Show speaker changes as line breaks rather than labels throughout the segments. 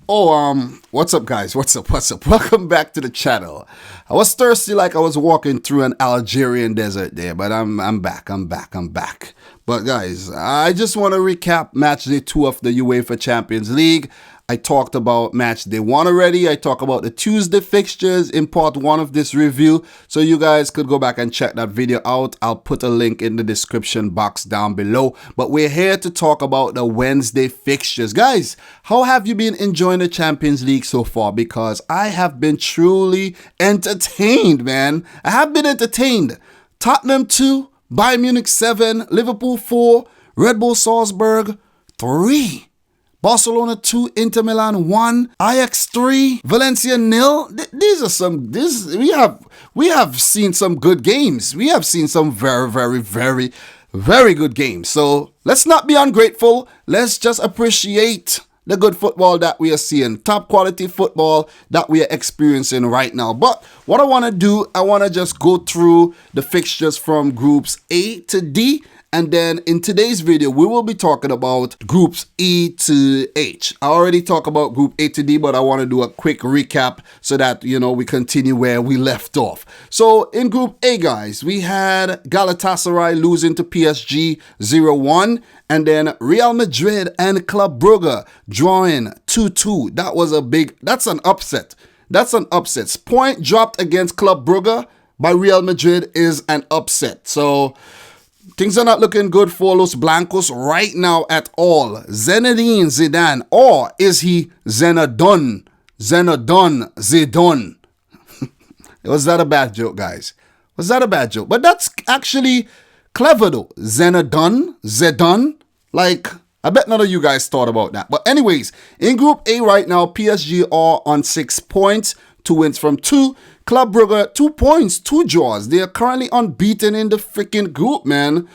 What's up, guys? What's up? Welcome back to the channel. I was thirsty like I was walking through an Algerian desert there, but I'm back. But guys, I just want to recap match day 2 of the UEFA Champions League. I talked about match day 1 already. I talked about the Tuesday fixtures in part 1 of this review. So you guys could go back and check that video out. I'll put a link in the description box down below. But we're here to talk about the Wednesday fixtures. Guys, how have you been enjoying the Champions League so far? Because I have been truly entertained, man. I have been entertained. Tottenham 2, Bayern Munich 7, Liverpool 4, Red Bull Salzburg 3. Barcelona 2, Inter Milan 1, Ajax 3, Valencia 0. We have seen some good games. We have seen some very good games. So let's not be ungrateful. Let's just appreciate the good football that we are seeing, top quality football that we are experiencing right now. But what I want to do, I want to just go through the fixtures from groups A to D. And then in today's video, we will be talking about groups E to H. I already talked about group A to D, but I want to do a quick recap so that, we continue where we left off. So in group A, guys, we had Galatasaray losing to PSG 0-1. And then Real Madrid and Club Brugge drawing 2-2. That's an upset. Point dropped against Club Brugge by Real Madrid is an upset. So things are not looking good for Los Blancos right now at all. Zinedine Zidane, or is he Zenadon Zidane? Was that a bad joke, guys? Was that a bad joke? But that's actually clever though. Zidane. Like, I bet none of you guys thought about that. But anyways, in Group A right now, PSG are on 6 points, 2 wins from 2. Club Brugge, 2 points, 2 draws. They are currently unbeaten in the freaking group, man.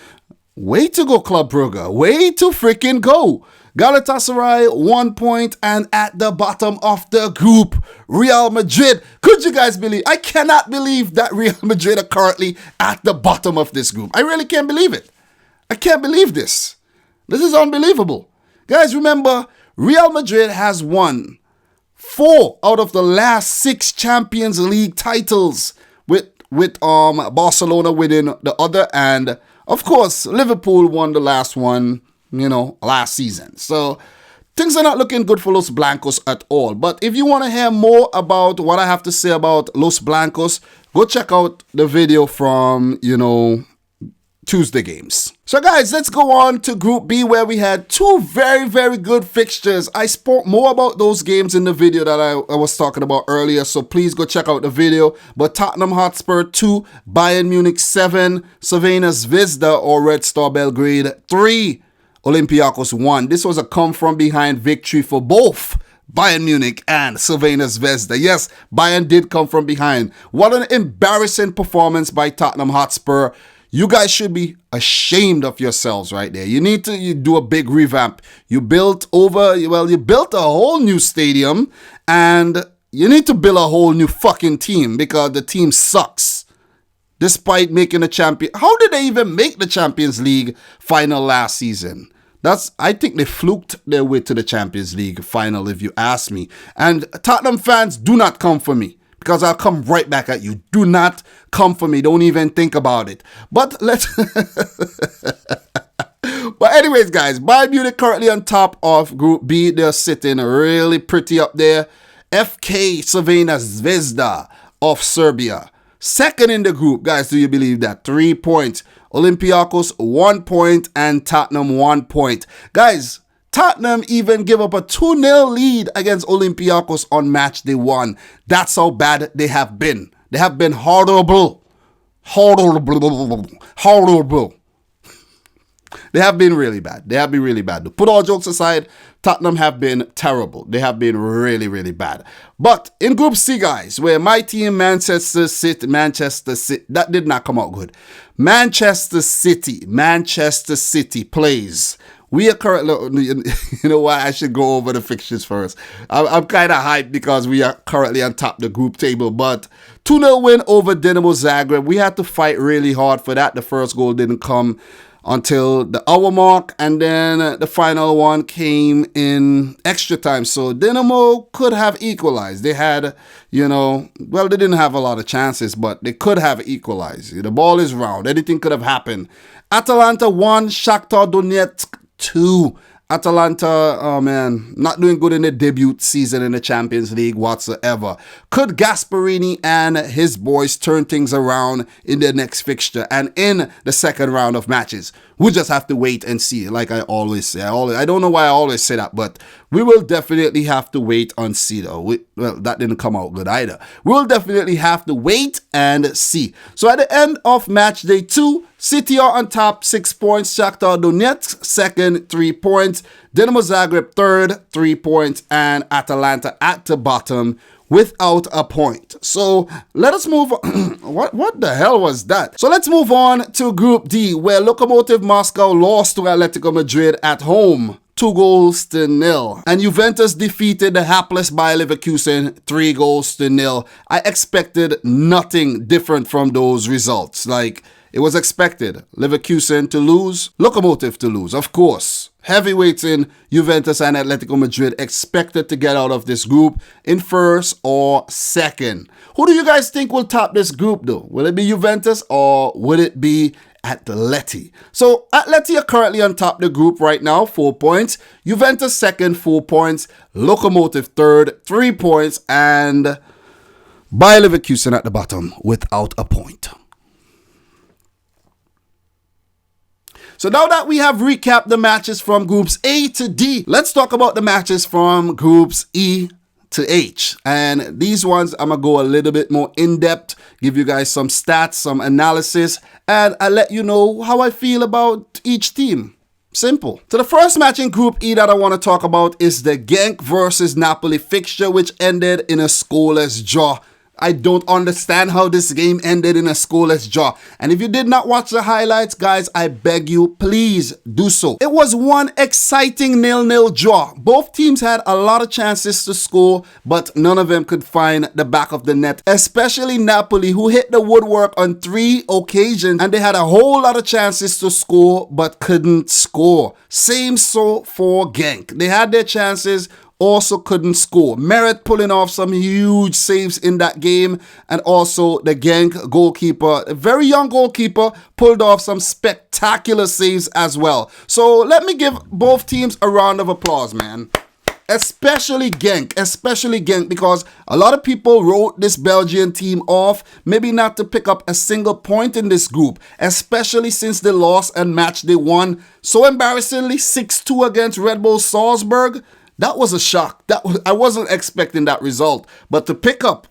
Way to go, Club Brugge. Way to freaking go. Galatasaray, 1 point, and at the bottom of the group, Real Madrid. Could you guys believe? I cannot believe that Real Madrid are currently at the bottom of this group. I really can't believe it. I can't believe this. This is unbelievable. Guys, remember, Real Madrid has won 4 out of the last 6 Champions League titles, with Barcelona winning the other, and of course Liverpool won the last one, last season. So things are not looking good for Los Blancos at all. But if you want to hear more about what I have to say about Los Blancos, go check out the video from, Tuesday games. So guys, let's go on to Group B, where we had 2 very good fixtures. I spoke more about those games in the video that I was talking about earlier, so please go check out the video. But Tottenham Hotspur 2, Bayern Munich 7, Crvena Zvezda or Red Star Belgrade 3, Olympiacos 1. This was a come from behind victory for both Bayern Munich and Crvena Zvezda. Yes, Bayern did come from behind. What an embarrassing performance by Tottenham Hotspur. You guys should be ashamed of yourselves right there. You need to do a big revamp. You built a whole new stadium, and you need to build a whole new fucking team because the team sucks. Despite making the champion. How did they even make the Champions League final last season? I think they fluked their way to the Champions League final, if you ask me. And Tottenham fans, do not come for me, because I'll come right back at you. Do not come for me. Don't even think about it. But But anyways, guys, Bayern Munich currently on top of Group B. They're sitting really pretty up there. FK Crvena Zvezda of Serbia, second in the group. Guys, do you believe that? 3 points. Olympiacos 1 point and Tottenham 1 point. Guys, Tottenham even give up a 2-0 lead against Olympiacos on match day 1. That's how bad they have been. They have been horrible. They have been really bad. To put all jokes aside, Tottenham have been terrible. They have been really bad. But in Group C, guys, where my team Manchester City, that did not come out good. Manchester City plays. We are currently, you know what, I should go over the fixtures first. I'm kind of hyped because we are currently on top of the group table. But 2-0 win over Dinamo Zagreb. We had to fight really hard for that. The first goal didn't come. until the hour mark, and then the final one came in extra time. So Dinamo could have equalized. They had, well, they didn't have a lot of chances, but they could have equalized. The ball is round. Anything could have happened. Atalanta 1, Shakhtar Donetsk 2. Atalanta, oh man, not doing good in the debut season in the Champions League whatsoever. Could Gasperini and his boys turn things around in their next fixture and in the second round of matches? We'll just have to wait and see, like I always say. I don't know why I always say that, but we will definitely have to wait and see, though. Well, that didn't come out good either. We'll definitely have to wait and see. So at the end of match day 2, City are on top, 6 points. Shakhtar Donetsk second, 3 points. Dinamo Zagreb third, 3 points. And Atalanta at the bottom without a point. So let us move on. What the hell was that? So let's move on to Group D, where Lokomotiv Moscow lost to Atletico Madrid at home, 2-0. And Juventus defeated the hapless Bayer Leverkusen 3-0. I expected nothing different from those results. It was expected. Leverkusen to lose, Lokomotiv to lose, of course. Heavyweights in Juventus and Atletico Madrid expected to get out of this group in first or second. Who do you guys think will top this group, though? Will it be Juventus or will it be Atleti? So Atleti are currently on top of the group right now, 4 points. Juventus second, 4 points. Lokomotiv third, 3 points. And Bayer Leverkusen at the bottom without a point. So now that we have recapped the matches from groups A to D, let's talk about the matches from groups E to H. And these ones, I'm going to go a little bit more in-depth, give you guys some stats, some analysis, and I'll let you know how I feel about each team. Simple. So the first match in Group E that I want to talk about is the Genk versus Napoli fixture, which ended in a scoreless draw. I don't understand how this game ended in a scoreless draw. And if you did not watch the highlights, guys, I beg you, please do so. It was one exciting 0-0 draw. Both teams had a lot of chances to score, but none of them could find the back of the net, especially Napoli, who hit the woodwork on 3 occasions, and they had a whole lot of chances to score, but couldn't score. Same so for Genk. They had their chances, also couldn't score. Merit pulling off some huge saves in that game, and also the Genk goalkeeper, a very young goalkeeper, pulled off some spectacular saves as well. So let me give both teams a round of applause, man. Especially Genk, because a lot of people wrote this Belgian team off, maybe not to pick up a single point in this group, especially since they lost and match they won so embarrassingly 6-2 against Red Bull Salzburg. That was a shock. I wasn't expecting that result. But to pick up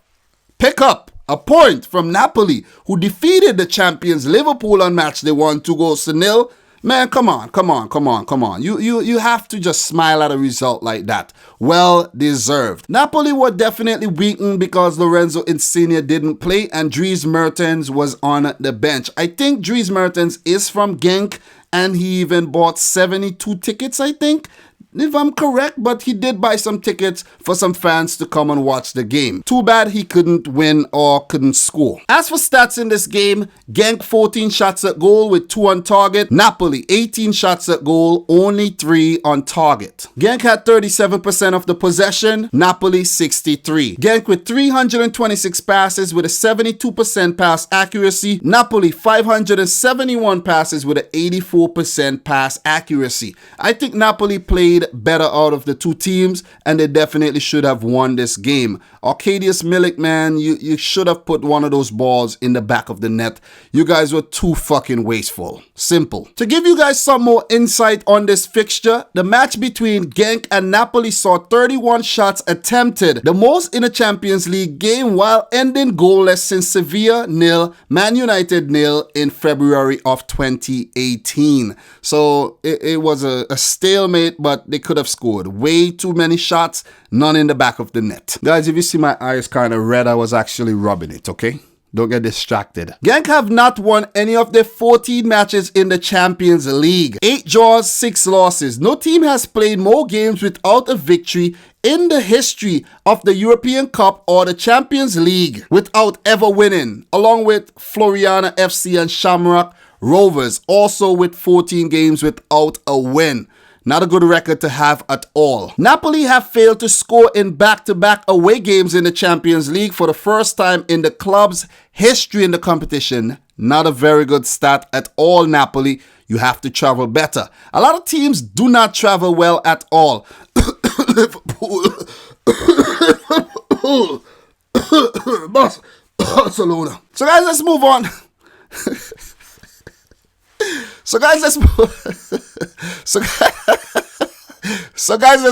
a point from Napoli, who defeated the champions Liverpool on match they won 2-0. Man, come on. You have to just smile at a result like that. Well deserved. Napoli were definitely weakened because Lorenzo Insigne didn't play and Dries Mertens was on the bench. I think Dries Mertens is from Genk and he even bought 72 tickets, I think, if I'm correct, but he did buy some tickets for some fans to come and watch the game. Too bad he couldn't win or couldn't score. As for stats in this game, Genk 14 shots at goal with 2 on target. Napoli 18 shots at goal, only 3 on target. Genk had 37% of the possession, Napoli 63. Genk with 326 passes with a 72% pass accuracy. Napoli 571 passes with an 84% pass accuracy. I think Napoli played better out of the two teams, and they definitely should have won this game. Arkadiusz Milik, man, you should have put one of those balls in the back of the net. You guys were too fucking wasteful. Simple. To give you guys some more insight on this fixture, the match between Genk and Napoli saw 31 shots attempted, the most in a Champions League game, while ending goalless since Sevilla 0, Man United 0 in February of 2018. So it was a stalemate, but they could have scored. Way too many shots, none in the back of the net. Guys, if you see my eyes kind of red, I was actually rubbing it, okay? Don't get distracted. Genk have not won any of their 14 matches in the Champions League. 8 draws, 6 losses. No team has played more games without a victory in the history of the European Cup or the Champions League without ever winning, along with Floriana FC and Shamrock. Rovers, also with 14 games without a win. Not a good record to have at all. Napoli have failed to score in back-to-back away games in the Champions League for the first time in the club's history in the competition. Not a very good stat at all, Napoli. You have to travel better. A lot of teams do not travel well at all. Liverpool. Barcelona. So guys, let's move on. So guys, let's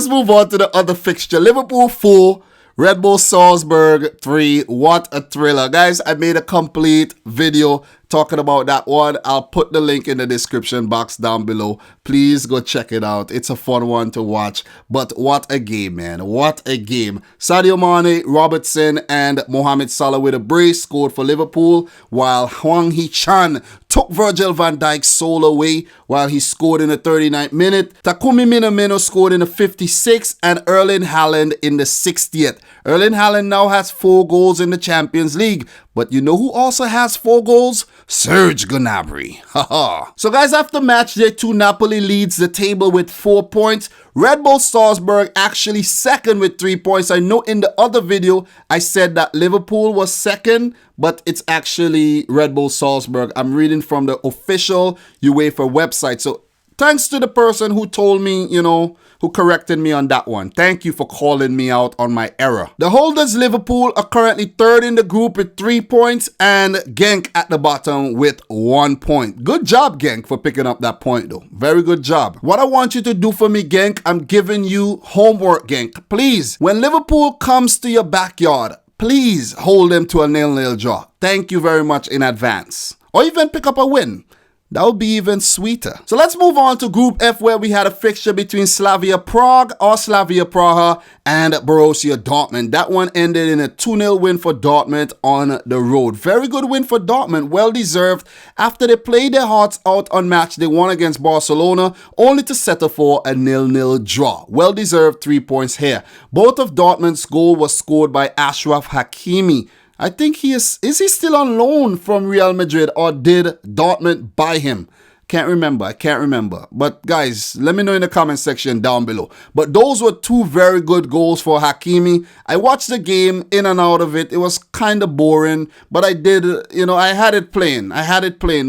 move on to the other fixture. Liverpool 4, Red Bull Salzburg 3. What a thriller. Guys, I made a complete video talking about that one. I'll put the link in the description box down below. Please go check it out. It's a fun one to watch. But what a game, man. What a game. Sadio Mane, Robertson, and Mohamed Salah with a brace scored for Liverpool, while Hwang Hee-chan took Virgil van Dijk's soul away while he scored in the 39th minute. Takumi Minamino scored in the 56th and Erling Haaland in the 60th. Erling Haaland now has 4 goals in the Champions League. But you know who also has 4 goals? Serge Gnabry. Haha. So guys, after match day 2, Napoli leads the table with 4 points. Red Bull Salzburg actually second with 3 points. I know in the other video I said that Liverpool was second, but it's actually Red Bull Salzburg. I'm reading from the official UEFA website. So thanks to the person who told me, who corrected me on that one. Thank you for calling me out on my error. The holders Liverpool are currently third in the group with 3 points, and Genk at the bottom with 1 point. Good job, Genk, for picking up that point though. Very good job. What I want you to do for me, Genk, I'm giving you homework, Genk. Please, when Liverpool comes to your backyard, please hold them to a 0-0 draw. Thank you very much in advance. Or even pick up a win. That would be even sweeter. So let's move on to Group F, where we had a fixture between Slavia Praha and Borussia Dortmund. That one ended in a 2-0 win for Dortmund on the road. Very good win for Dortmund. Well deserved after they played their hearts out on match day 1 against Barcelona, only to settle for a 0-0 draw. Well deserved 3 points here. Both of Dortmund's goal was scored by Achraf Hakimi. I think he is he still on loan from Real Madrid, or did Dortmund buy him? I can't remember. But guys, let me know in the comment section down below. But those were 2 very good goals for Hakimi. I watched the game in and out of it. It was kind of boring, but I did, I had it playing,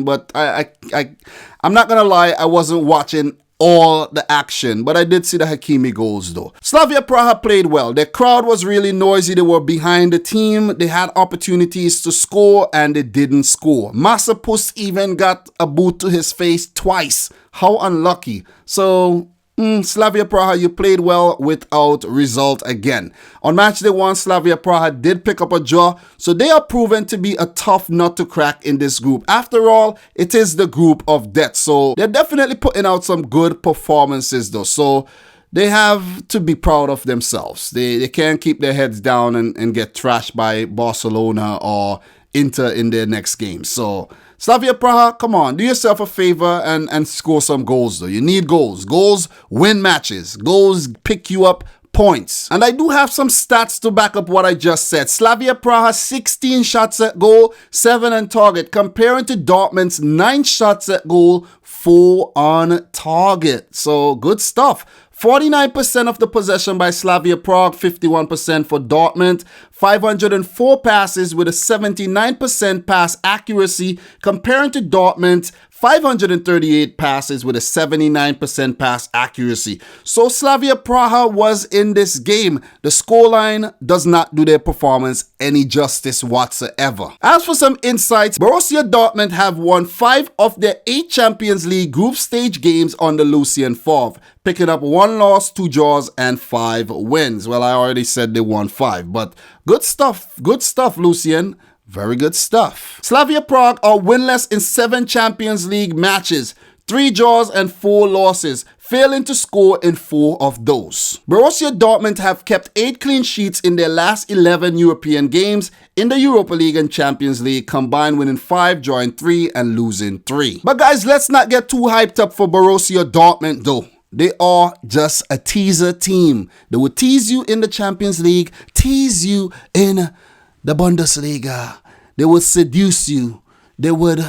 but I'm not going to lie, I wasn't watching all the action, but I did see the Hakimi goals though. Slavia Praha played well. Their crowd was really noisy. They were behind the team. They had opportunities to score and they didn't score. Masopust even got a boot to his face twice. How unlucky. So Slavia Praha, you played well without result again. On match day 1, Slavia Praha did pick up a draw, so they are proven to be a tough nut to crack in this group. After all, it is the group of death, so they're definitely putting out some good performances though. So they have to be proud of themselves. They can't keep their heads down and get trashed by Barcelona or Inter in their next game. So Slavia Praha, come on, do yourself a favor and score some goals though. You need goals. Goals win matches. Goals pick you up points. And I do have some stats to back up what I just said. Slavia Praha 16 shots at goal, 7 on target, comparing to Dortmund's 9 shots at goal, 4 on target. So good stuff. 49% of the possession by Slavia Prague, 51% for Dortmund. 504 passes with a 79% pass accuracy, comparing to Dortmund's 538 passes with a 79% pass accuracy. So Slavia Praha was in this game. The scoreline does not do their performance any justice whatsoever. As for some insights, Borussia Dortmund have won 5 of their 8 Champions League group stage games under Lucien Favre, picking up 1 loss, 2 draws, and 5 wins. Well, I already said they won 5, but good stuff, Lucien. Very good stuff. Slavia Prague are winless in 7 Champions League matches, 3 draws and 4 losses, failing to score in 4 of those. Borussia Dortmund have kept 8 clean sheets in their last 11 European games in the Europa League and Champions League, combined winning 5, drawing 3, and losing 3. But guys, let's not get too hyped up for Borussia Dortmund though. They are just a teaser team. They will tease you in the Champions League, tease you in the Bundesliga. They would seduce you. They would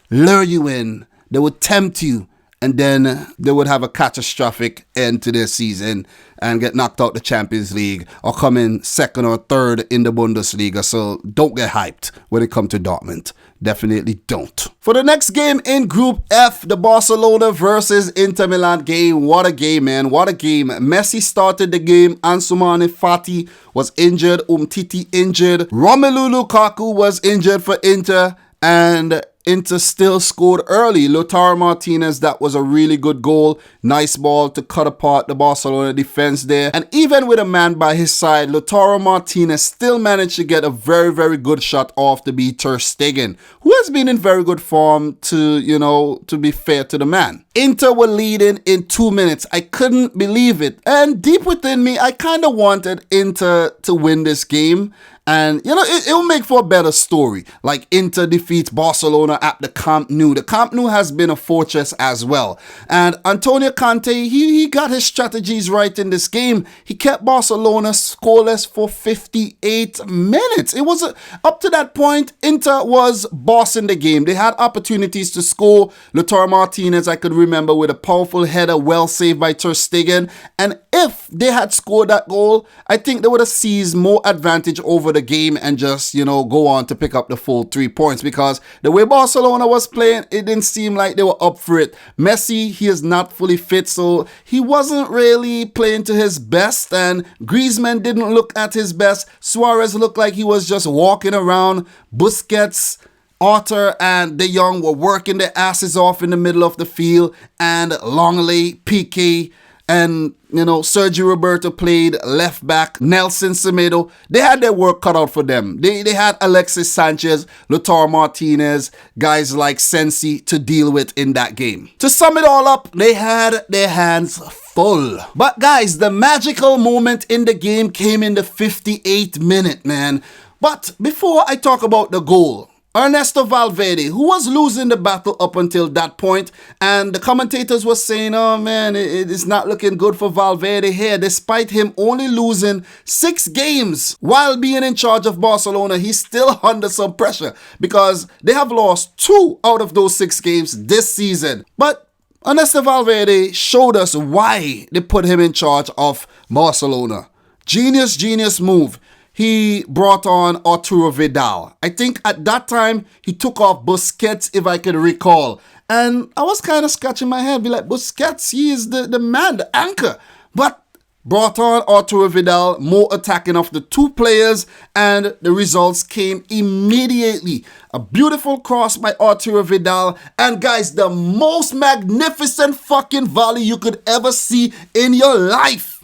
lure you in. they would tempt you, and then they would have a catastrophic end to their season and get knocked out the Champions League or come in second or third in the Bundesliga. So don't get hyped when it comes to Dortmund. Definitely don't. For the next game in Group F, the Barcelona versus Inter Milan game. What a game, man. What a game. Messi started the game. Ansu Fati was injured. Umtiti injured. Romelu Lukaku was injured for Inter. And Inter still scored early. Lautaro Martinez, that was a really good goal. Nice ball to cut apart the Barcelona defense there. And even with a man by his side, Lautaro Martinez still managed to get a very, very good shot off to beat Ter Stegen, who has been in very good form to be fair to the man. Inter were leading in 2 minutes. I couldn't believe it. And deep within me, I kind of wanted Inter to win this game. And, it will make for a better story. Like Inter defeats Barcelona at the Camp Nou. The Camp Nou has been a fortress as well. And Antonio Conte, he got his strategies right in this game. He kept Barcelona scoreless for 58 minutes. It was up to that point, Inter was bossing the game. They had opportunities to score. Lautaro Martinez, I could remember, with a powerful header, well saved by Ter Stegen. And if they had scored that goal, I think they would have seized more advantage over the game and just, go on to pick up the full 3 points, because the way Barcelona was playing, it didn't seem like they were up for it. Messi, he is not fully fit, so he wasn't really playing to his best, and Griezmann didn't look at his best. Suarez looked like he was just walking around. Busquets, Arthur and De Jong were working their asses off in the middle of the field, and Longley, Piqué, and, Sergio Roberto played left back. Nelson Semedo, they had their work cut out for them. They had Alexis Sanchez, Lautaro Martinez, guys like Sensi to deal with in that game. To sum it all up, they had their hands full. But guys, the magical moment in the game came in the 58th minute, man. But before I talk about the goal, Ernesto Valverde, who was losing the battle up until that point, and the commentators were saying, oh man, it is not looking good for Valverde here, despite him only losing 6 games while being in charge of Barcelona. He's still under some pressure because they have lost 2 out of those 6 games this season. But Ernesto Valverde showed us why they put him in charge of Barcelona. Genius move. He brought on Arturo Vidal. I think at that time, he took off Busquets, if I can recall. And I was kind of scratching my head, be like, Busquets, he is the man, the anchor. But brought on Arturo Vidal, more attacking of the 2 players, and the results came immediately. A beautiful cross by Arturo Vidal. And guys, the most magnificent fucking volley you could ever see in your life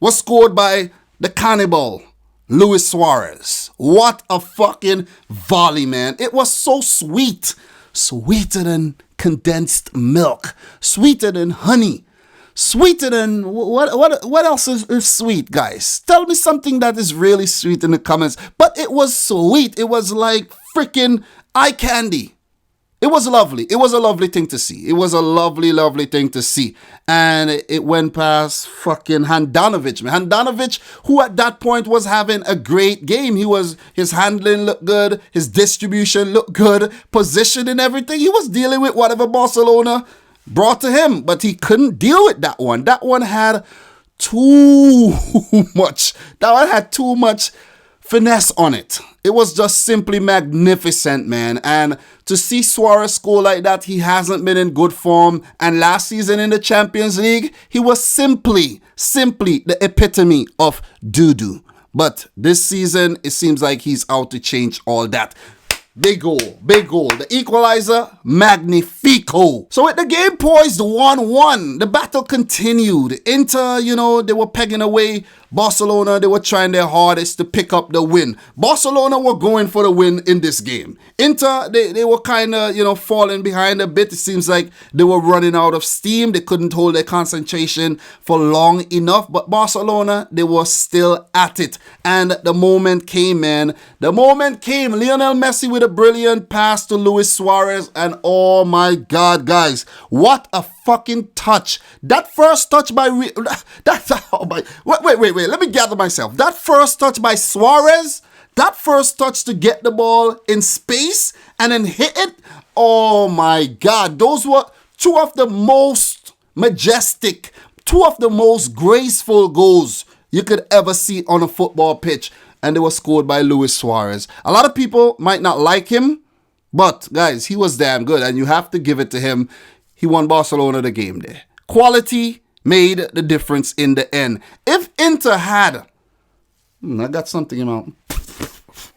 was scored by the cannibal, Luis Suarez. What a fucking volley, man. It was so sweet. Sweeter than condensed milk. Sweeter than honey. Sweeter than... What else is sweet, guys? Tell me something that is really sweet in the comments. But it was sweet. It was like freaking eye candy. It was lovely. It was a lovely thing to see. It was a lovely thing to see. And it went past fucking Handanovic. Handanovic, who at that point was having a great game. His handling looked good. His distribution looked good. Position and everything. He was dealing with whatever Barcelona brought to him. But he couldn't deal with that one. That one had too much. That one had too much finesse on it. It was just simply magnificent, man. And to see Suarez score like that, he hasn't been in good form. And last season in the Champions League, he was simply the epitome of doo-doo. But this season, it seems like he's out to change all that. Big goal. The equalizer, magnifico. So with the game poised 1-1, the battle continued. Inter, they were pegging away. Barcelona, they were trying their hardest to pick up the win. Barcelona were going for the win in this game. Inter, they were kind of, falling behind a bit. It seems like they were running out of steam. They couldn't hold their concentration for long enough. But Barcelona, they were still at it. And the moment came, man. The moment came. Lionel Messi with a brilliant pass to Luis Suarez. And oh my God, guys. What a fucking touch. That first touch by... Wait. Let me gather myself. That first touch by Suarez, That first touch to get the ball in space and then hit it. Oh my God. Those were two of the most majestic, two of the most graceful goals you could ever see on a football pitch. And they were scored by Luis Suarez. A lot of people might not like him, but guys, he was damn good. And you have to give it to him. He won Barcelona the game there. Quality made the difference in the end. If Inter had... I got something in my...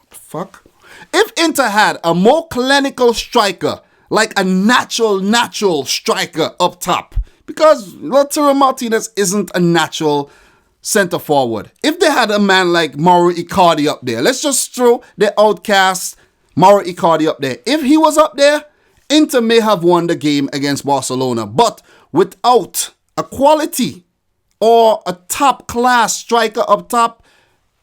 Fuck. If Inter had a more clinical striker, like a natural striker up top, because Lautaro Martinez isn't a natural center forward. If they had a man like Mauro Icardi up there, let's just throw the outcast Mauro Icardi up there. If he was up there, Inter may have won the game against Barcelona. But without a quality or a top class striker up top,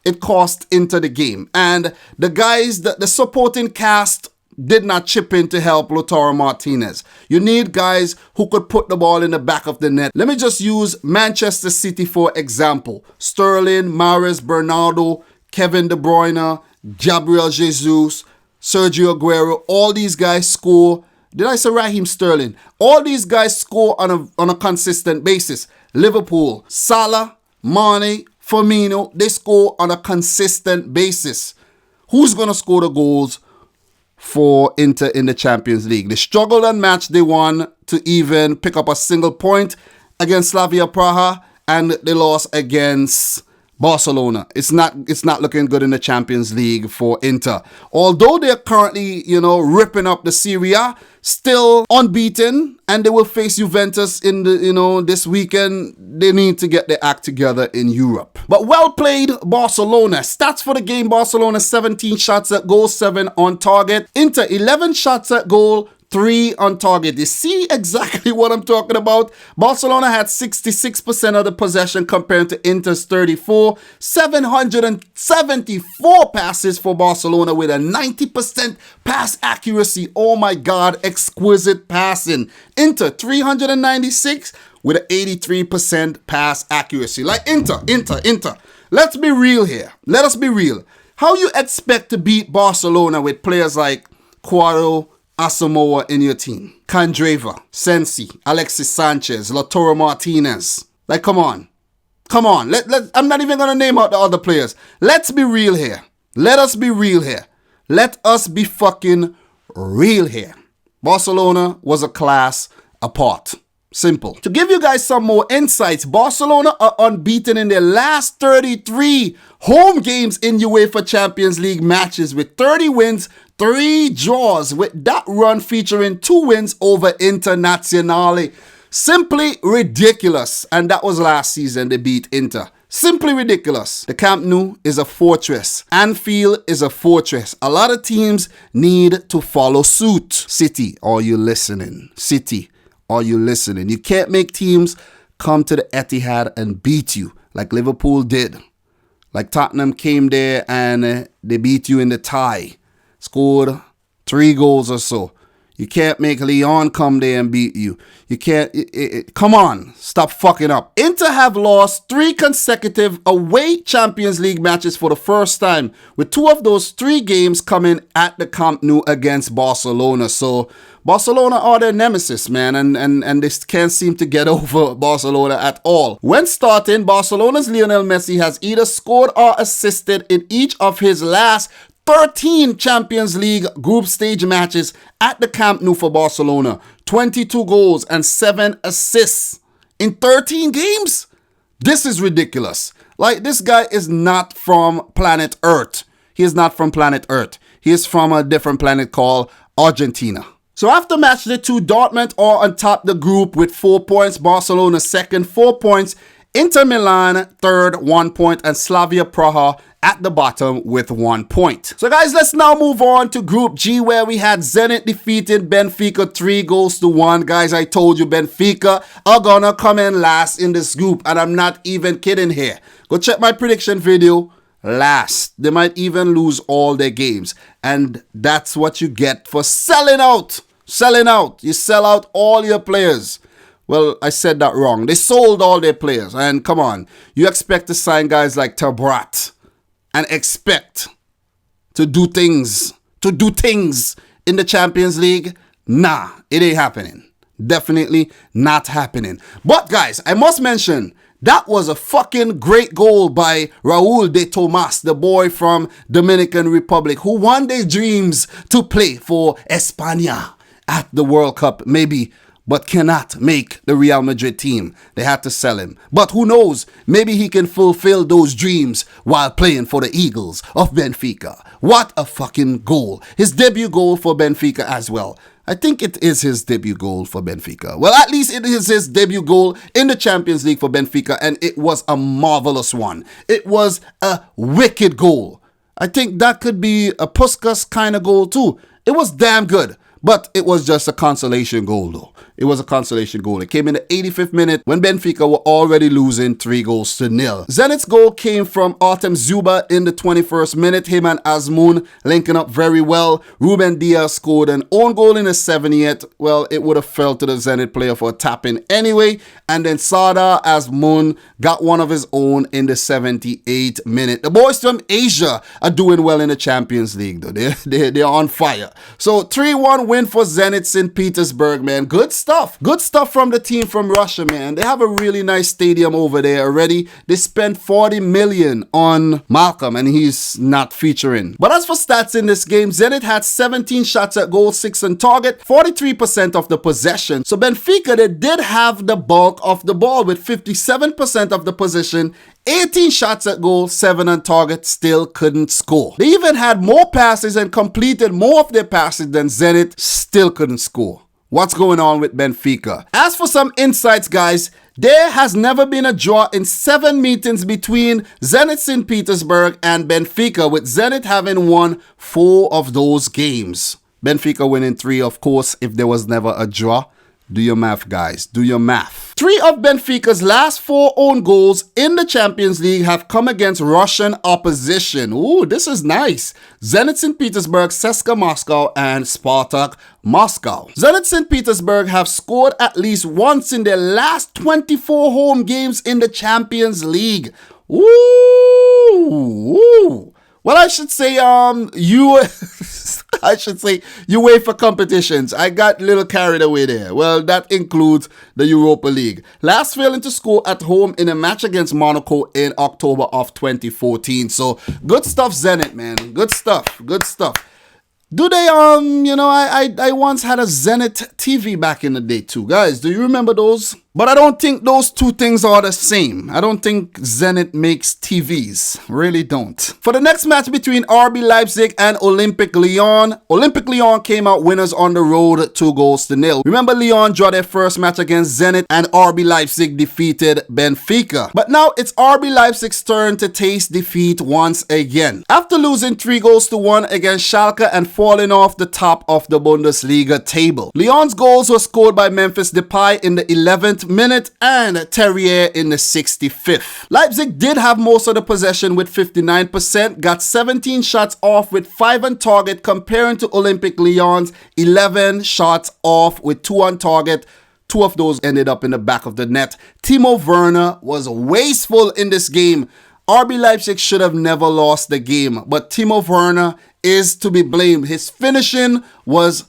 it cost Inter the game. And the guys, the supporting cast did not chip in to help Lautaro Martinez. You need guys who could put the ball in the back of the net. Let me just use Manchester City for example. Sterling, Mahrez, Bernardo, Kevin De Bruyne, Gabriel Jesus, Sergio Aguero. All these guys score. Did I say Raheem Sterling? All these guys score on a consistent basis. Liverpool, Salah, Mane, Firmino, they score on a consistent basis. Who's going to score the goals for Inter in the Champions League? They struggled and match they won to even pick up a single point against Slavia Praha, and they lost against Barcelona. It's not looking good in the Champions League for Inter. Although they're currently, ripping up the Serie A, still unbeaten, and they will face Juventus in the, this weekend. They need to get their act together in Europe. But well played, Barcelona. Stats for the game: Barcelona 17 shots at goal, 7 on target. Inter 11 shots at goal, 3 on target. You see exactly what I'm talking about? Barcelona had 66% of the possession compared to Inter's 34. 774 passes for Barcelona with a 90% pass accuracy. Oh my God, exquisite passing. Inter 396 with an 83% pass accuracy. Like Inter. Let's be real here. Let us be real. How you expect to beat Barcelona with players like Cuadro, Asamoah in your team? Candreva, Sensi, Alexis Sanchez, Lautaro Martinez. Like, come on. I'm not even going to name out the other players. Let's be real here. Let us be real here. Let us be fucking real here. Barcelona was a class apart. Simple. To give you guys some more insights, Barcelona are unbeaten in their last 33 home games in UEFA Champions League matches with 30 wins, 3 draws, with that run featuring 2 wins over Internazionale. Simply ridiculous. And that was last season they beat Inter. Simply ridiculous. The Camp Nou is a fortress. Anfield is a fortress. A lot of teams need to follow suit. City, are you listening? City, are you listening? You can't make teams come to the Etihad and beat you like Liverpool did. Like Tottenham came there and they beat you in the tie. Scored 3 goals or so. You can't make Lyon come there and beat you. You can't. Come on. Stop fucking up. Inter have lost 3 consecutive away Champions League matches for the first time, with 2 of those 3 games coming at the Camp Nou against Barcelona. So Barcelona are their nemesis, man, and they can't seem to get over Barcelona at all. When starting, Barcelona's Lionel Messi has either scored or assisted in each of his last 13 Champions League group stage matches at the Camp Nou for Barcelona. 22 goals and 7 assists in 13 games? This is ridiculous. Like, this guy is not from planet Earth. He is not from planet Earth. He is from a different planet called Argentina. So after match day 2, Dortmund are on top the group with 4 points. Barcelona second, 4 points. Inter Milan third, 1 point. And Slavia Praha at the bottom with 1 point. So guys, let's now move on to Group G, where we had Zenit defeating Benfica 3-1. Guys, I told you Benfica are gonna come in last in this group, and I'm not even kidding here. Go check my prediction video. Last. They might even lose all their games, and that's what you get for selling out. You sell out all your players. Well, I said that wrong. They sold all their players, and come on, you expect to sign guys like Tabrat and expect to do things in the Champions League? Nah, it ain't happening. Definitely not happening. But guys, I must mention, that was a fucking great goal by Raúl de Tomás, the boy from Dominican Republic, who one day dreams to play for España at the World Cup, maybe, but cannot make the Real Madrid team. They had to sell him. But who knows, maybe he can fulfill those dreams while playing for the Eagles of Benfica. What a fucking goal. His debut goal for Benfica as well. I think it is his debut goal for Benfica. Well, at least it is his debut goal in the Champions League for Benfica, and it was a marvelous one. It was a wicked goal. I think that could be a Puskas kind of goal too. It was damn good, but it was just a consolation goal though. It was a consolation goal. It came in the 85th minute when Benfica were already losing 3-0. Zenit's goal came from Artem Zuba in the 21st minute. Him and Azmoun linking up very well. Ruben Diaz scored an own goal in the 70th. Well, it would have fell to the Zenit player for a tap-in anyway. And then Sardar Azmoun got one of his own in the 78th minute. The boys from Asia are doing well in the Champions League though. They're on fire. So 3-1 win for Zenit St. Petersburg, man. Good stuff. Good stuff from the team from Russia, man. They have a really nice stadium over there already. They spent 40 million on Malcolm and he's not featuring. But as for stats in this game, Zenit had 17 shots at goal, 6 on target, 43% of the possession. So Benfica, they did have the bulk of the ball with 57% of the possession, 18 shots at goal, 7 on target, still couldn't score. They even had more passes and completed more of their passes than Zenit, still couldn't score. What's going on with Benfica? As for some insights, guys, there has never been a draw in 7 meetings between Zenit St. Petersburg and Benfica, with Zenit having won 4 of those games. Benfica winning 3, of course, if there was never a draw. Do your math, guys. Do your math. 3 of Benfica's last 4 own goals in the Champions League have come against Russian opposition. Ooh, this is nice. Zenit St. Petersburg, CSKA Moscow, and Spartak Moscow. Zenit St. Petersburg have scored at least once in their last 24 home games in the Champions League. Ooh. Well, I should say, UEFA competitions. I got a little carried away there. Well, that includes the Europa League. Last failing to score at home in a match against Monaco in October of 2014. So, good stuff, Zenit, man. Good stuff. Do they, I once had a Zenit TV back in the day too. Guys, do you remember those? But I don't think those two things are the same. I don't think Zenit makes TVs. Really don't. For the next match between RB Leipzig and Olympique Lyon, Olympique Lyon came out winners on the road 2-0. Remember, Lyon drew their first match against Zenit and RB Leipzig defeated Benfica. But now it's RB Leipzig's turn to taste defeat once again. After losing 3-1 against Schalke and falling off the top of the Bundesliga table. Lyon's goals were scored by Memphis Depay in the 11th minute and Terrier in the 65th. Leipzig did have most of the possession with 59%, got 17 shots off with 5 on target, comparing to Olympique Lyon's 11 shots off with 2 on target. 2 of those ended up in the back of the net. Timo Werner was wasteful in this game. RB Leipzig should have never lost the game, but Timo Werner is to be blamed. His finishing was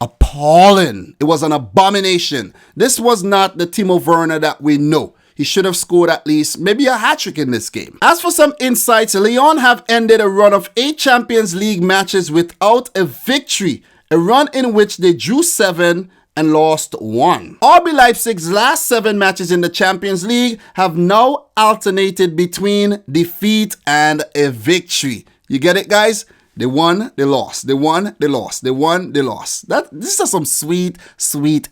appalling. It was an abomination. This was not the Timo Werner that we know. He should have scored at least maybe a hat-trick in this game. As for some insights, Lyon have ended a run of 8 Champions League matches without a victory, a run in which they drew 7 and lost 1. RB Leipzig's last 7 matches in the Champions League have now alternated between defeat and a victory. You get it, guys? They won, they lost. They won, they lost. They won, they lost. These are some sweet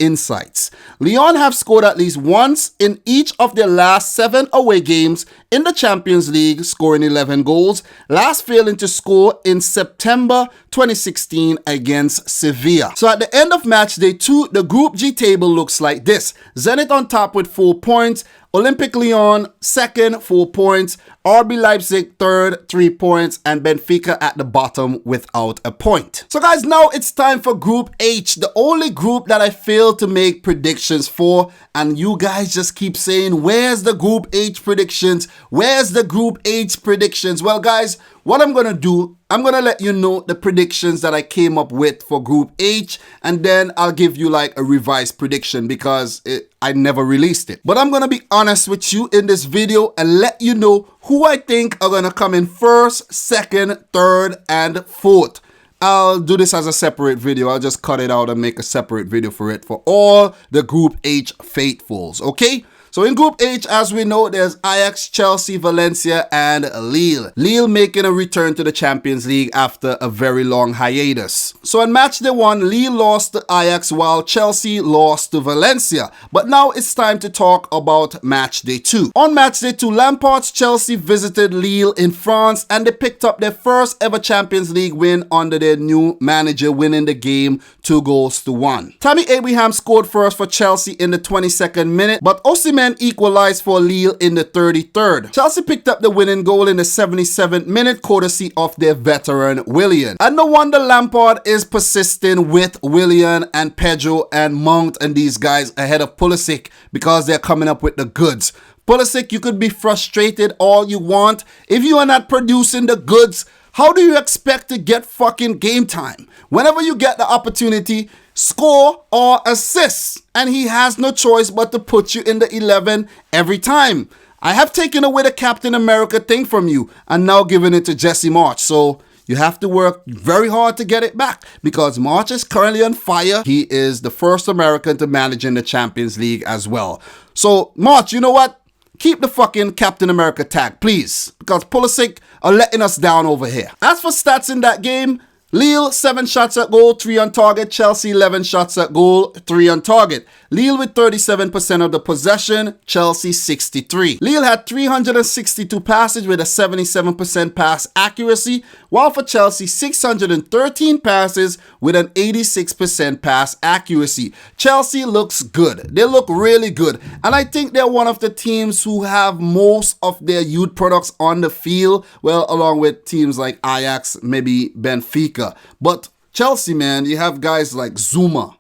insights. Lyon have scored at least once in each of their last 7 away games in the Champions League, scoring 11 goals, last failing to score in September 2016 against Sevilla. So at the end of match day 2, the Group G table looks like this. Zenit on top with 4 points, Olympique Lyon second, 4 points, RB Leipzig third, 3 points, and Benfica at the bottom without a point. So guys, now it's time for Group H, the only group that I failed to make predictions for, and you guys just keep saying, where's the Group H predictions? Where's the Group H predictions? Well guys, what I'm going to do, I'm going to let you know the predictions that I came up with for Group H, and then I'll give you like a revised prediction because I never released it. But I'm going to be honest with you in this video and let you know who I think are going to come in first, second, third, and fourth. I'll do this as a separate video. I'll just cut it out and make a separate video for it for all the Group H faithfuls, okay? So in Group H, as we know, there's Ajax, Chelsea, Valencia, and Lille. Lille making a return to the Champions League after a very long hiatus. So in match day 1, Lille lost to Ajax while Chelsea lost to Valencia. But now it's time to talk about match day 2. On match day 2, Lampard's Chelsea visited Lille in France and they picked up their first ever Champions League win under their new manager, winning the game 2-1. Tammy Abraham scored first for Chelsea in the 22nd minute, but Osimhen equalized for Lille in the 33rd. Chelsea picked up the winning goal in the 77th minute, courtesy of their veteran Willian. And no wonder Lampard is persisting with Willian and Pedro and Mount and these guys ahead of Pulisic because they're coming up with the goods. Pulisic, you could be frustrated all you want. If you are not producing the goods, how do you expect to get fucking game time? Whenever you get the opportunity, score or assist, and he has no choice but to put you in the 11 every time. I have taken away the Captain America thing from you and now given it to Jesse March, so you have to work very hard to get it back because March is currently on fire. He is the first American to manage in the Champions League as well. So March, you know what? Keep the fucking Captain America tag, please, because Pulisic are letting us down over here. As for stats in that game, Lille 7 shots at goal, 3 on target. Chelsea 11 shots at goal, 3 on target. Lille with 37% of the possession, Chelsea 63. Lille had 362 passes with a 77% pass accuracy, while for Chelsea 613 passes with an 86% pass accuracy. Chelsea looks good. They look really good. And I think they're one of the teams who have most of their youth products on the field, well, along with teams like Ajax, maybe Benfica. But Chelsea, man, you have guys like Zuma,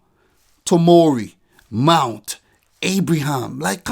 Tomori, Mount, Abraham. Like,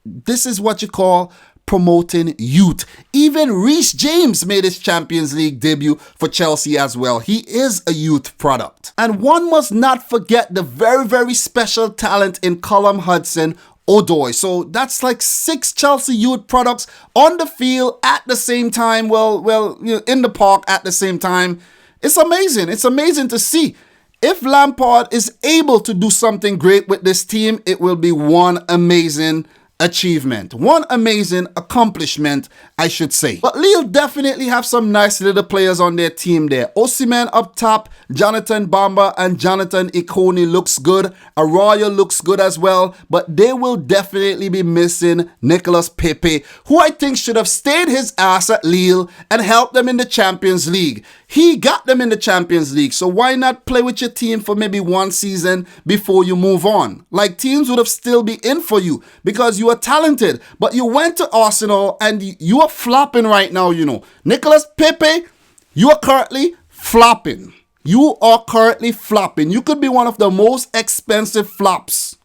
this is what you call promoting youth. Even Reece James made his Champions League debut for Chelsea as well. He is a youth product. And one must not forget the very, very special talent in Callum Hudson-Odoi. So that's like 6 Chelsea youth products on the field at the same time. Well, you know, in the park at the same time. It's amazing. It's amazing to see. If Lampard is able to do something great with this team, it will be one amazing achievement. One amazing accomplishment, I should say. But Lille definitely have some nice little players on their team there. Osimhen up top, Jonathan Bamba and Jonathan Ikone looks good. Arroyo looks good as well. But they will definitely be missing Nicolas Pepe, who I think should have stayed his ass at Lille and helped them in the Champions League. He got them in the Champions League, so why not play with your team for maybe one season before you move on? Like, teams would have still be in for you because you are talented, but you went to Arsenal and you are flopping right now, you know. Nicolas Pepe, you are currently flopping. You are currently flopping. You could be one of the most expensive flops.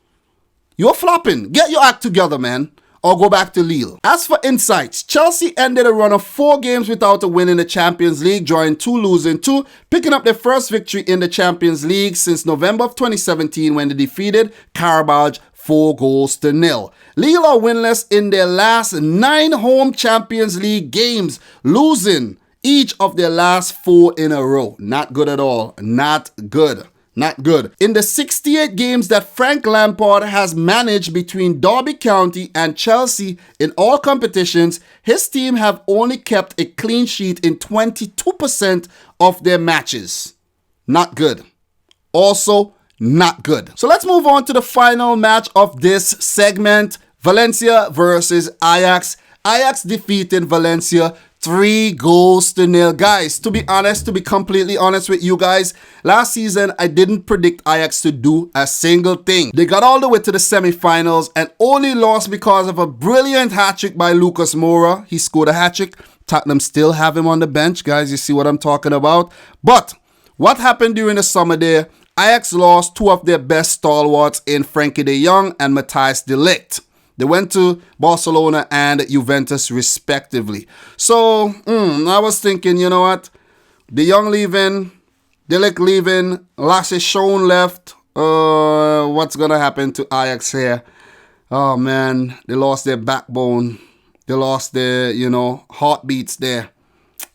You're flopping. Get your act together, man. Or go back to Lille. As for insights, Chelsea ended a run of 4 games without a win in the Champions League, drawing 2, losing 2, picking up their first victory in the Champions League since November of 2017 when they defeated Karabakh 4-0. Lille are winless in their last 9 home Champions League games, losing each of their last 4 in a row. Not good at all. Not good. Not good. In the 68 games that Frank Lampard has managed between Derby County and Chelsea in all competitions, his team have only kept a clean sheet in 22% of their matches. Not good. Also, not good. So let's move on to the final match of this segment. Valencia versus Ajax. Ajax defeated Valencia 3-0. Guys, to be honest, to be completely honest with you guys, last season I didn't predict Ajax to do a single thing. They got all the way to the semi-finals and only lost because of a brilliant hat-trick by Lucas Moura. He scored a hat-trick. Tottenham still have him on the bench, guys. You see what I'm talking about? But what happened during the summer there? Ajax lost 2 of their best stalwarts in Frankie de Jong and Matthijs de Ligt. They went to Barcelona and Juventus respectively. So I was thinking, you know what? De Jong leaving, De Ligt leaving, Lasse Schoen left. What's going to happen to Ajax here? Oh, man, they lost their backbone. They lost their, heartbeats there.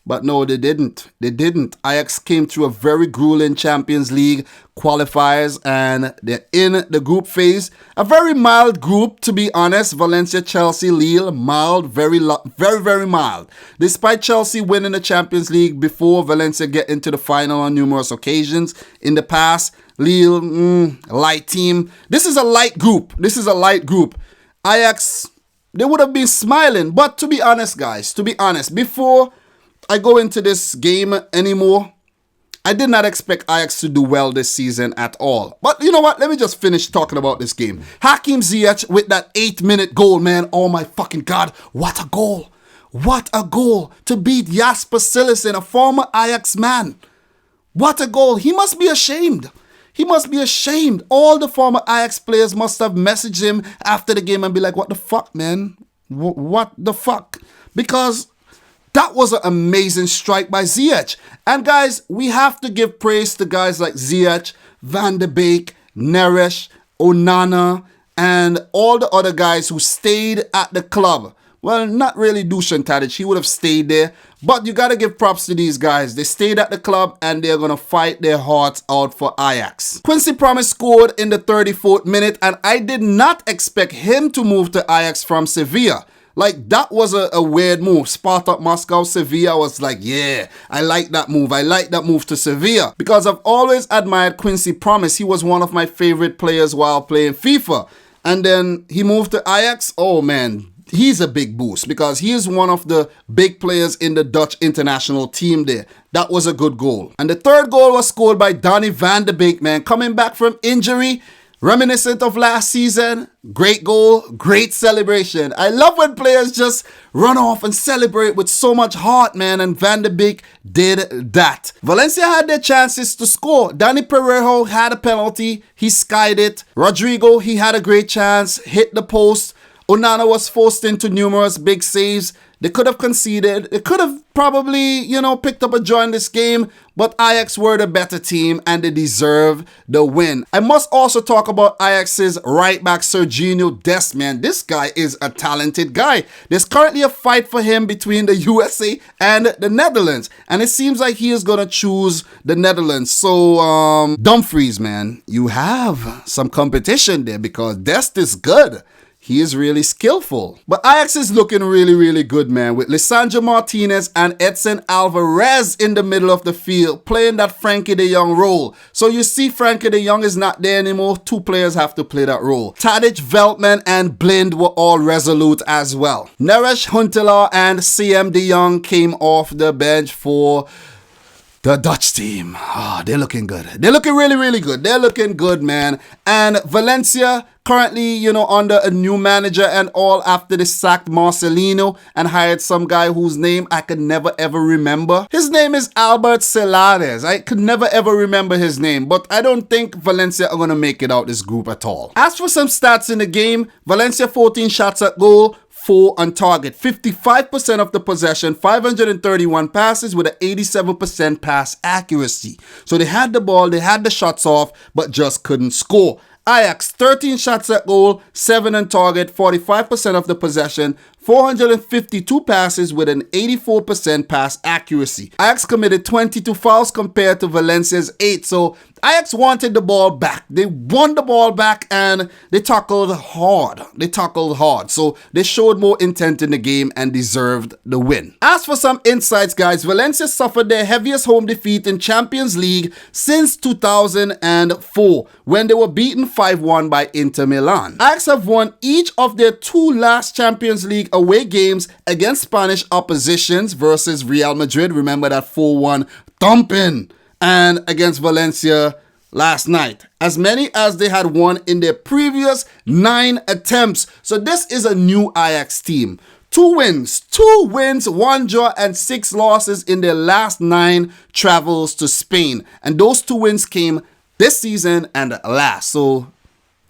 But no, they didn't. They didn't. Ajax came through a very grueling Champions League qualifiers and they're in the group phase. A very mild group, to be honest. Valencia, Chelsea, Lille, mild, very, very mild. Despite Chelsea winning the Champions League before Valencia get into the final on numerous occasions in the past, Lille, light team. This is a light group. Ajax, they would have been smiling. But to be honest, guys, before I go into this game anymore, I did not expect Ajax to do well this season at all. But you know what? Let me just finish talking about this game. Hakim Ziyech with that 8-minute goal, man. Oh my fucking God. What a goal. What a goal to beat Jasper Cillessen, a former Ajax man. What a goal. He must be ashamed. All the former Ajax players must have messaged him after the game and be like, what the fuck, man? What the fuck? Because that was an amazing strike by Ziyech. And guys, we have to give praise to guys like Ziyech, Van de Beek, Neres, Onana, and all the other guys who stayed at the club. Well, not really Dusan Tadic. He would have stayed there. But you got to give props to these guys. They stayed at the club and they're going to fight their hearts out for Ajax. Quincy Promes scored in the 34th minute and I did not expect him to move to Ajax from Sevilla. Like, that was a weird move. Spartak Moscow, Sevilla was like, yeah, I like that move. I like that move to Sevilla. Because I've always admired Quincy Promes. He was one of my favorite players while playing FIFA. And then he moved to Ajax. Oh, man, he's a big boost because he is one of the big players in the Dutch international team there. That was a good goal. And the third goal was scored by Donny van de Beek, man. Coming back from injury. Reminiscent of last season, great goal, great celebration. I love when players just run off and celebrate with so much heart, man, and Van de Beek did that. Valencia had their chances to score. Dani Perejo had a penalty, he skied it. Rodrigo, he had a great chance, hit the post. Onana was forced into numerous big saves. They could have conceded. They could have probably, picked up a draw in this game. But Ajax were the better team and they deserve the win. I must also talk about Ajax's right back, Serginho Dest, man. This guy is a talented guy. There's currently a fight for him between the USA and the Netherlands. And it seems like he is going to choose the Netherlands. So, Dumfries, man, you have some competition there because Dest is good. He is really skillful. But Ajax is looking really, really good, man. With Lisandro Martinez and Edson Alvarez in the middle of the field, playing that Frankie de Jong role. So you see Frankie de Jong is not there anymore. Two players have to play that role. Tadic, Veltman, and Blind were all resolute as well. Neres, Huntelaar, and CM de Jong came off the bench for the Dutch team. Oh, they're looking good. They're looking really, really good. They're looking good, man. And Valencia, currently, under a new manager and all after they sacked Marcelino and hired some guy whose name I could never ever remember. His name is Albert Celades. I could never ever remember his name, but I don't think Valencia are going to make it out this group at all. As for some stats in the game, Valencia 14 shots at goal, 4 on target, 55% of the possession, 531 passes with an 87% pass accuracy. So they had the ball, they had the shots off, but just couldn't score. Ajax, 13 shots at goal, 7 on target, 45% of the possession, 452 passes with an 84% pass accuracy. Ajax committed 22 fouls compared to Valencia's 8. So Ajax wanted the ball back. They won the ball back and they tackled hard. So they showed more intent in the game and deserved the win. As for some insights, guys, Valencia suffered their heaviest home defeat in Champions League since 2004 when they were beaten 5-1 by Inter Milan. Ajax have won each of their 2 last Champions League away games against Spanish oppositions versus Real Madrid. Remember that 4-1 thumping, and against Valencia last night. As many as they had won in their previous 9 attempts. So this is a new Ajax team. 2 wins, 1 draw, and 6 losses in their last 9 travels to Spain. And those 2 wins came this season and last. So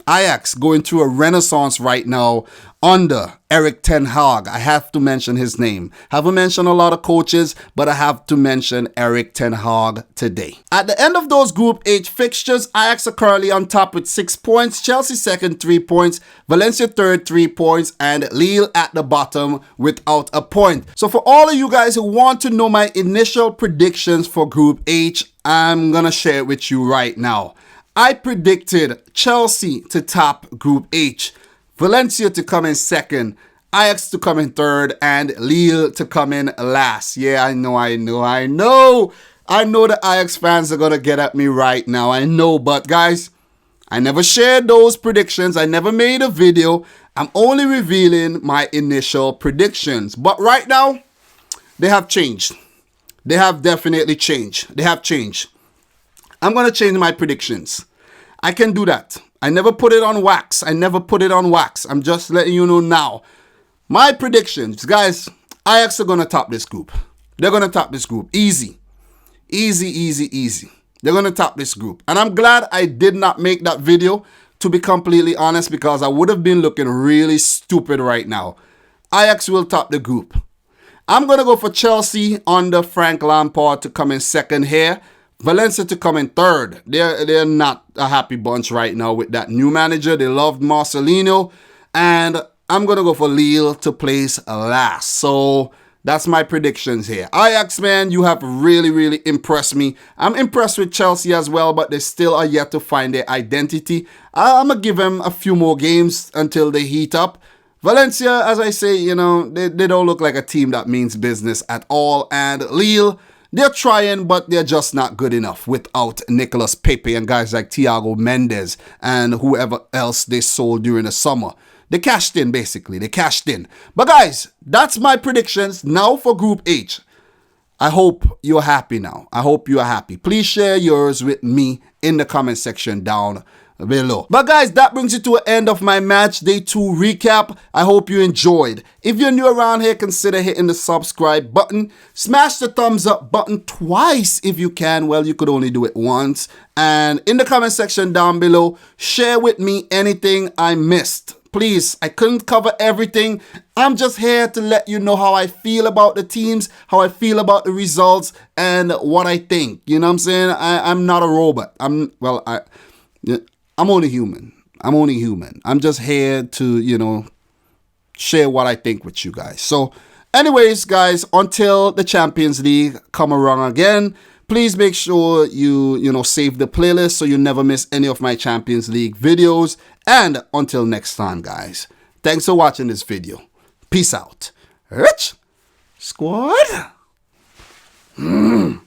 Ajax going through a renaissance right now under Eric Ten Hag. I have to mention his name. Haven't mentioned a lot of coaches, but I have to mention Eric Ten Hag today. At the end of those Group H fixtures, Ajax are currently on top with 6 points, Chelsea second 3 points, Valencia third 3 points, and Lille at the bottom without a point. So for all of you guys who want to know my initial predictions for Group H, I'm gonna share it with you right now. I predicted Chelsea to top Group H, Valencia to come in second, Ajax to come in third, and Lille to come in last. Yeah, I know the Ajax fans are going to get at me right now. I know, but guys, I never shared those predictions. I never made a video. I'm only revealing my initial predictions. But right now, they have changed. They have definitely changed. They have changed. I'm going to change my predictions. I can do that. I never put it on wax. I'm just letting you know now. My predictions, guys, Ajax are going to top this group. They're going to top this group. Easy. They're going to top this group. And I'm glad I did not make that video, to be completely honest, because I would have been looking really stupid right now. Ajax will top the group. I'm going to go for Chelsea under Frank Lampard to come in second here. Valencia to come in third. They're not a happy bunch right now with that new manager. They loved Marcelino. And I'm going to go for Lille to place last. So that's my predictions here. Ajax, man, you have really impressed me. I'm impressed with Chelsea as well, but they still are yet to find their identity. I'm going to give them a few more games until they heat up. Valencia, as I say, you know, they don't look like a team that means business at all. And Lille, they're trying, but they're just not good enough without Nicolas Pepe and guys like Thiago Mendes and whoever else they sold during the summer. They cashed in, basically. They cashed in. But guys, that's my predictions now for Group H. I hope you're happy now. I hope you are happy. Please share yours with me in the comment section down below. But guys, that brings it to an end of my match day 2 recap. I hope you enjoyed. If you're new around here, consider hitting the subscribe button. Smash the thumbs up button twice if you can. Well, you could only do it once. And in the comment section down below, share with me anything I missed. Please, I couldn't cover everything. I'm just here to let you know how I feel about the teams, how I feel about the results, and what I think. You know what I'm saying? I'm not a robot. I'm only human. I'm just here to, you know, share what I think with you guys. So anyways, guys, until the Champions League come around again, please make sure you save the playlist so you never miss any of my Champions League videos. And until next time, guys, thanks for watching this video. Peace out. Rich Squad.